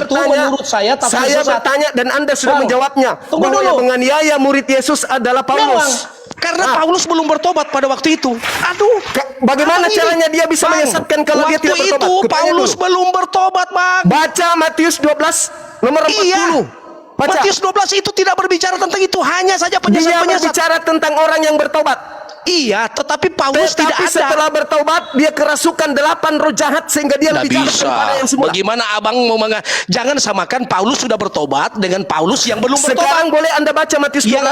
bertanya, menurut saya bertanya dan Anda sudah menjawabnya. Tunggu bahwa dulu. yang menganiaya murid Yesus adalah Paulus. Karena Paulus belum bertobat pada waktu itu. Aduh, bagaimana caranya dia bisa menyesatkan kalau dia tidak bertobat? Waktu itu Paulus belum bertobat, Bang. Baca Matius 12 nomor 40. Iya. Baca. Matius 12 itu tidak berbicara tentang itu, hanya saja penyesat. Dia berbicara tentang orang yang bertobat. Iya, tetapi Paulus tidak ada. Setelah bertobat, dia kerasukan 8 roh jahat sehingga dia lebih jahat daripada yang semula. Bagaimana abang mau jangan samakan Paulus sudah bertobat dengan Paulus yang belum bertobat. Sekarang boleh Anda baca Matius 12.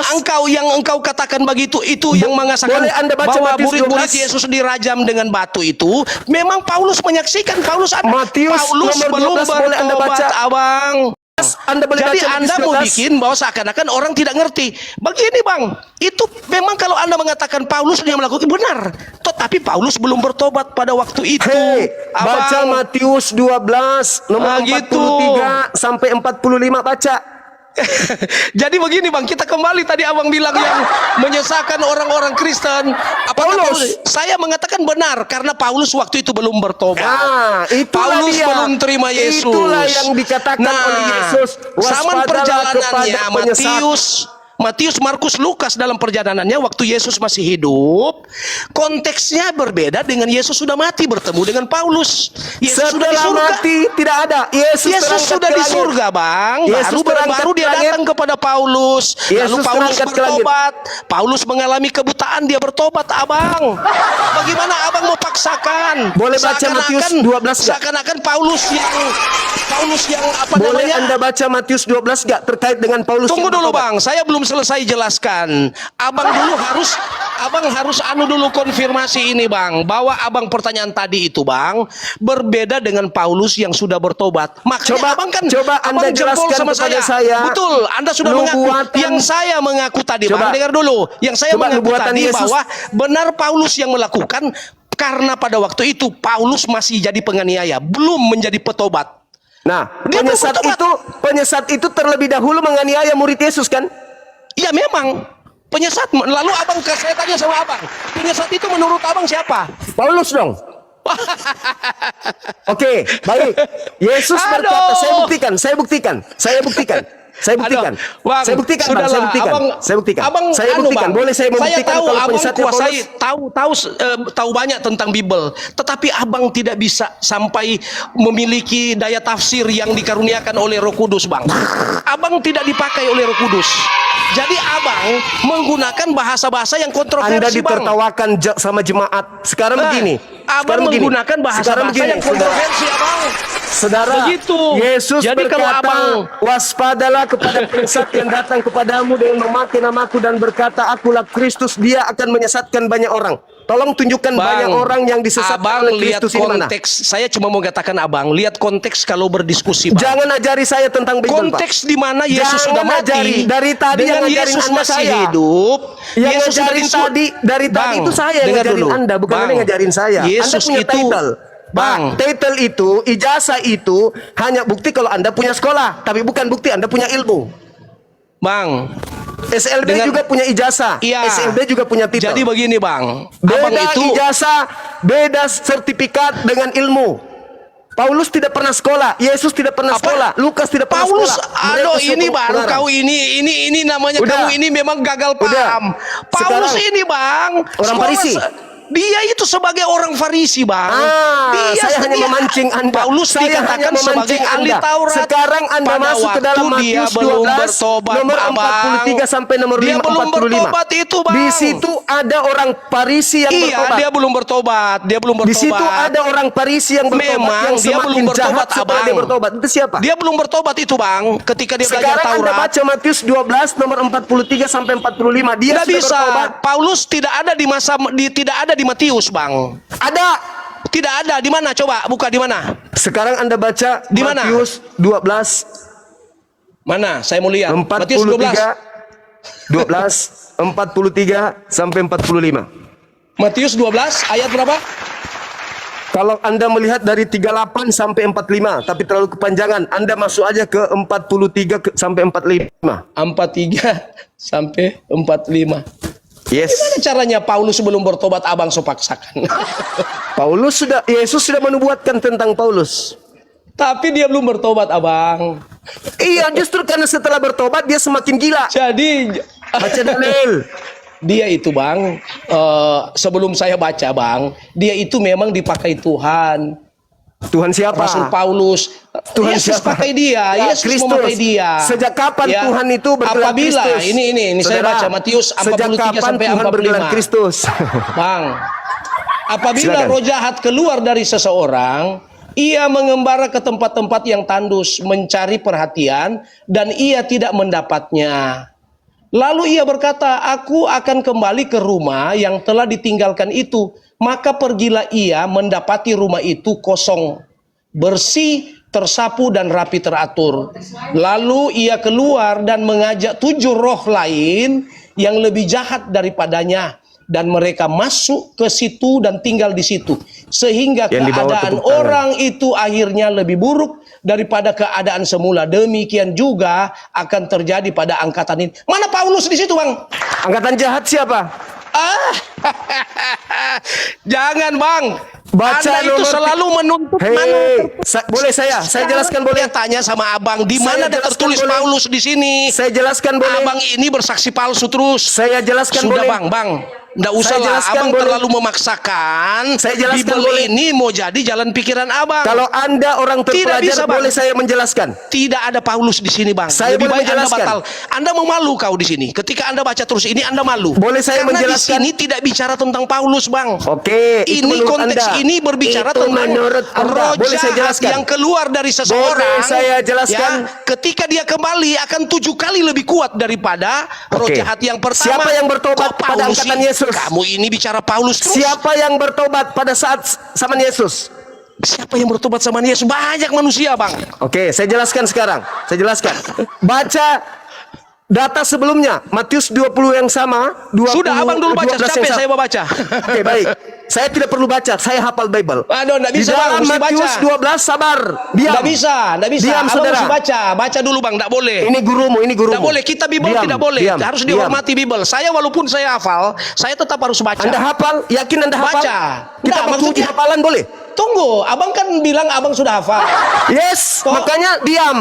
Yang engkau katakan begitu itu yang mengasakan bahwa murid-murid Yesus dirajam dengan batu itu, memang Paulus menyaksikan. Paulus ada. Matius Paulus belum boleh Anda bertobat, baca. abang. Anda boleh Jadi baca Anda mau bikin bahwa seakan-akan orang tidak ngerti. Begini, Bang, itu memang kalau Anda mengatakan Paulus dia melakukan benar, tetapi Paulus belum bertobat pada waktu itu. Baca Matius 12 nomor 43 sampai 45, baca. Jadi begini, Bang, kita kembali tadi abang bilang yang menyesalkan orang-orang Kristen. Paulus, saya mengatakan benar karena Paulus waktu itu belum bertobat. Paulus belum terima Yesus. Itulah yang dikatakan oleh Yesus. Zaman perjalanannya Matius, Markus, Lukas dalam perjalanannya waktu Yesus masih hidup, konteksnya berbeda dengan Yesus sudah mati bertemu dengan Paulus. Yesus sudah di surga. Mati tidak ada. Yesus sudah di surga, Bang. Baru dia datang kepada Paulus. Lalu Paulus bertobat. Paulus mengalami kebutaan, dia bertobat, abang. Bagaimana abang mau paksakan? Boleh baca Matius 12 seakan-akan Paulus yang apa boleh namanya? Anda baca Matius 12 gak terkait dengan Paulus? Tunggu dulu, Bang, saya belum selesai jelaskan. Abang harus dulu konfirmasi ini, Bang, bahwa abang pertanyaan tadi itu, Bang, berbeda dengan Paulus yang sudah bertobat. Makanya coba Anda jelaskan sama kepada saya. Betul, Anda sudah mengaku. Yang saya mengaku tadi, Bang, dengar dulu. Yang saya mengaku tadi bahwa benar Paulus yang melakukan karena pada waktu itu Paulus masih jadi penganiaya, belum menjadi petobat. Nah, penyesat itu terlebih dahulu menganiaya murid Yesus, kan? Iya, memang penyesat. Lalu saya tanya sama abang, penyesat itu menurut abang siapa? Paulus dong. Oke, baik. Yesus berkata, saya buktikan. Boleh saya membuktikan kalau penyesatnya Paulus? Tahu banyak tentang Bible, tetapi abang tidak bisa sampai memiliki daya tafsir yang dikaruniakan oleh Roh Kudus, Bang. Abang tidak dipakai oleh Roh Kudus. Jadi abang menggunakan bahasa-bahasa yang kontroversi, Anda ditertawakan sama jemaat. Sekarang begini. Abang menggunakan bahasa-bahasa yang kontroversi, abang. Saudara, Yesus berkata, waspadalah kepada penyesat yang datang kepadamu dengan memakai namaku dan berkata, akulah Kristus. Dia akan menyesatkan banyak orang. Tolong tunjukkan banyak orang yang disesatkan oleh Kristus ini mana? Saya cuma mau katakan abang, lihat konteks kalau berdiskusi, Bang. Jangan ajari saya tentang Bible, konteks di mana Yesus sudah mati. Dari tadi yang ngajarin Yesus Anda masih hidup. Yang Yesus ngajarin dari tadi itu saya yang ngajarin Anda, bukan Anda yang ngajarin saya. Yesus Anda punya title. Bang, title itu, ijazah itu hanya bukti kalau Anda punya sekolah, tapi bukan bukti Anda punya ilmu. Bang, SLB juga punya ijazah. Iya. SLB juga punya titel. Jadi begini, Bang. Beda ijazah, beda sertifikat dengan ilmu. Paulus tidak pernah sekolah, Yesus tidak pernah sekolah, Lukas tidak pernah sekolah. Aduh, ini baru kau ini namanya kamu ini memang gagal paham. Paulus ini, Bang, orang Farisi. Dia itu sebagai orang Farisi, Bang. Saya hanya memancing Anda. Paulus dikatakan sebagai ahli Taurat. Sekarang Anda masuk ke dalam Matius 12 nomor 43 sampai nomor 45. Dia belum bertobat itu, Bang. Di situ ada orang Farisi yang bertobat. Dia belum bertobat. Di situ ada orang Farisi yang bertobat. Memang yang dia belum bertobat, Abang. Dia bertobat. Itu siapa? Dia belum bertobat itu, Bang. Ketika dia belajar Taurat. Sekarang Anda baca Matius 12 nomor 43 sampai 45. Dia sudah bertobat. Paulus tidak ada di Matius, Bang. Ada. Tidak ada. Di mana? Coba buka di mana? Sekarang Anda baca di mana? Matius 12. Mana? Saya mau lihat. 43, Matius 12 43 sampai 45. Matius 12 ayat berapa? Kalau Anda melihat dari 38 sampai 45, tapi terlalu kepanjangan, Anda masuk aja ke 43 sampai 45. 43 sampai 45. Yes. Gimana caranya Paulus sebelum bertobat abang so paksakan? Yesus sudah menubuatkan tentang Paulus. Tapi dia belum bertobat, Abang. Iya, justru karena setelah bertobat dia semakin gila. Jadi Baca dalil. dia itu, Bang, sebelum saya baca, Bang, dia itu memang dipakai Tuhan. Tuhan siapa? Rasul Paulus. Tuhan Yesus siapa? pakai dia, Ya, Yesus Kristus. memakai dia. Sejak kapan Tuhan itu bergelar apabila, Kristus? ini saya Saudara, baca Matius sejak 43 kapan sampai Tuhan bergelar 45. Kristus? Bang, apabila Silakan. roh jahat keluar dari seseorang, ia mengembara ke tempat-tempat yang tandus, mencari perhatian, dan ia tidak mendapatnya. Lalu ia berkata, aku akan kembali ke rumah yang telah ditinggalkan itu. Maka pergilah ia, mendapati rumah itu kosong, bersih, tersapu, dan rapi teratur. Lalu ia keluar dan mengajak 7 roh lain yang lebih jahat daripadanya. Dan mereka masuk ke situ dan tinggal di situ. Sehingga Yang dibawa keadaan tepuk tangan. orang itu akhirnya lebih buruk daripada keadaan semula. Demikian juga akan terjadi pada angkatan ini. Mana Paulus di situ, Bang? Angkatan jahat siapa? Jangan, Bang. Baca Anda itu nomor selalu menuntut boleh saya jelaskan boleh? Dia tanya sama Abang, di mana Saya ada jelaskan tertulis boleh? Paulus di sini? Saya jelaskan boleh? Abang ini bersaksi palsu terus. Saya jelaskan Sudah, boleh? Bang. Nggak usah Saya lah, jelaskan Abang boleh? terlalu memaksakan. Saya jelaskan Bible boleh? ini mau jadi jalan pikiran Abang. Kalau Anda orang terpelajar, bisa, Bang. boleh saya menjelaskan? Tidak ada Paulus di sini, Bang. Saya Lebih boleh baik Anda menjelaskan. batal. Anda mau malu kau di sini. Ketika Anda baca terus ini, Anda malu. Boleh saya Karena menjelaskan? di sini tidak bicara tentang Paulus, Bang. Oke, itu Ini menurut konteks Anda. ini berbicara Itu tentang menurut Anda. roh Boleh saya jahat jelaskan? yang keluar dari seseorang. Boleh saya jelaskan? Ya, ketika dia kembali akan 7 kali lebih kuat daripada roh Oke. jahat yang pertama. Siapa yang bertobat Kok pada Paulus angkatan sih? Yesus? Kamu ini bicara Paulus terus. Siapa yang bertobat pada saat zaman Yesus? Siapa yang bertobat sama Yesus? Banyak manusia, Bang. Oke, saya jelaskan sekarang. Saya jelaskan. Baca data sebelumnya, Matius 20 yang sama, 20, Sudah, Abang dulu baca. 12 yang Capek sama. saya mau baca. Oke, baik. Saya tidak perlu baca, saya hafal Bible. Aduh, enggak bisa, Di Bang, dalam mesti Matius baca. 12, sabar. Diam. Nggak bisa. Diam, Abang saudara. mesti baca. Baca dulu, Bang. Nggak boleh. Ini gurumu. Tidak boleh, kita Bible Diam, tidak boleh. diam, Harus diam. dihormati Bible. Saya walaupun saya hafal, saya tetap harus baca. Anda hafal? Yakin Anda hafal? Baca. Kita Nggak, mau uji maksudnya- hafalan boleh? Tunggu, Abang kan bilang Abang sudah hafal. Yes, Kok- makanya diam.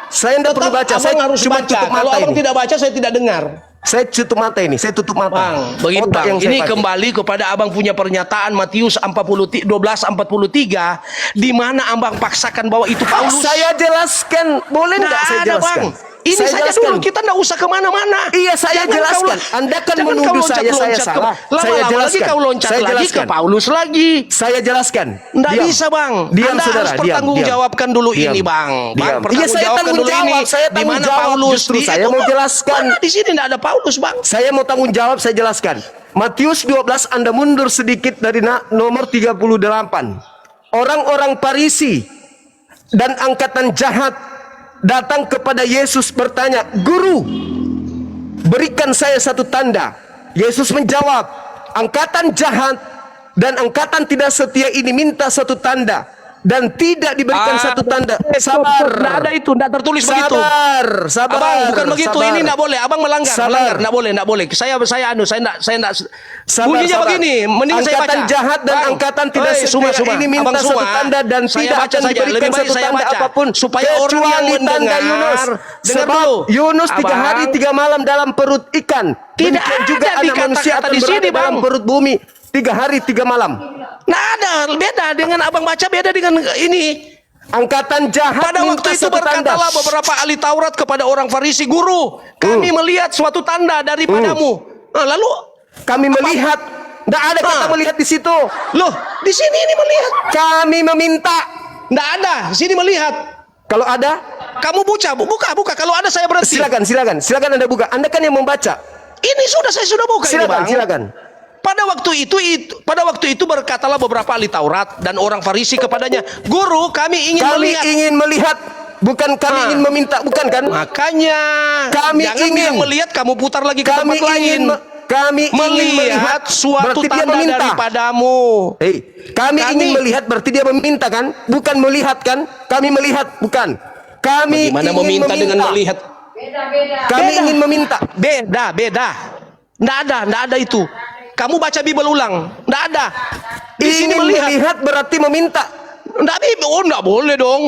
Saya tidak perlu baca. Abang Saya harus cuma baca. tutup Kalau mata Abang ini. tidak baca, saya tidak dengar. Saya tutup mata ini. Saya tutup mata. Bang, begini, Otak Bang. yang saya Ini pakai. kembali kepada Abang punya pernyataan Matius 12:43, di mana Abang paksakan bahwa itu Paulus. Saya jelaskan. Boleh Nggak enggak saya ada, jelaskan? Bang. Ini Saya saja jelaskan. dulu, kita nggak usah kemana-mana. Iya, saya jelaskan. Anda kan menuduh saya salah. Saya Lama-lama lagi jelaskan. kau loncat Saya lagi ke jelaskan. Paulus lagi. Saya jelaskan. Nggak Diam. bisa, Bang. Diam, Anda saudara. harus bertanggungjawabkan dulu Diam. ini, Bang. Diam. Bang, Iya, saya pertanggungjawabkan tanggung dulu jawab. ini. Saya Di tanggung mana jawab. Paulus? Justru Di- saya itu mau kok- jelaskan. Mana di sini nggak ada Paulus, Bang. Saya mau tanggung jawab, saya jelaskan. Matius 12, Anda mundur sedikit dari nomor 38. Orang-orang Farisi dan angkatan jahat datang kepada Yesus bertanya, "Guru, berikan saya satu tanda." Yesus menjawab, "Angkatan jahat dan angkatan tidak setia ini minta satu tanda, dan tidak diberikan satu tanda." Sabar. Nggak ada itu, nggak tertulis begitu. Sabar. Abang, bukan begitu. sabar. Ini nggak boleh. Abang melanggar. Sabar. Nggak boleh. Saya nggak. Sabar, Bunyinya sabar. begini. Mending saya baca. Angkatan jahat dan Bang, angkatan tidak hei, setia Suma. ini minta Abang satu Suma, tanda dan saya tidak baca akan saja. diberikan Lebih baik satu saya tanda baca. apapun Supaya orang yang kecuali tanda mendengar. Yunus. Dengar Sebab dulu. Yunus 3 Abang, hari 3 malam dalam perut ikan. Tidak Demikian ada juga di anak manusia kata-kata akan di sini, berada dalam Bang. perut bumi 3 hari 3 malam. Nah, ada beda dengan abang baca, beda dengan ini. Angkatan jahat Pada minta waktu itu satu tanda. berkatalah beberapa ahli Taurat kepada orang Farisi, "Guru, kami melihat suatu tanda daripadamu." Nah, lalu Kami melihat. Tidak ada kata melihat di situ. loh, di sini ini melihat. Kami meminta. Nggak ada, di sini melihat. Kalau ada, Kamu buka. Kalau ada saya berhenti. silakan Anda buka. Anda kan yang membaca. Ini saya sudah buka ini, Bang. Silakan. Pada waktu itu berkatalah beberapa ahli Taurat dan orang Farisi kepadanya, "Guru, kami ingin Kami melihat." ingin melihat, bukan kami ingin meminta, bukan kan? Makanya Kami jangan ingin bilang melihat, kamu putar lagi ke Kami tempat lain. kami ingin Melihat suatu berarti dia tanda meminta. daripadamu. Hei, kami Kami- ingin melihat berarti dia meminta kan? Bukan melihat kan? Kami melihat, bukan. Kami Bagaimana ingin meminta dengan melihat? Kami Beda. ingin meminta. Beda. Nggak ada itu. Kamu baca Bible ulang. Nggak ada. Di sini Ingin melihat. melihat berarti meminta. Enggak boleh dong.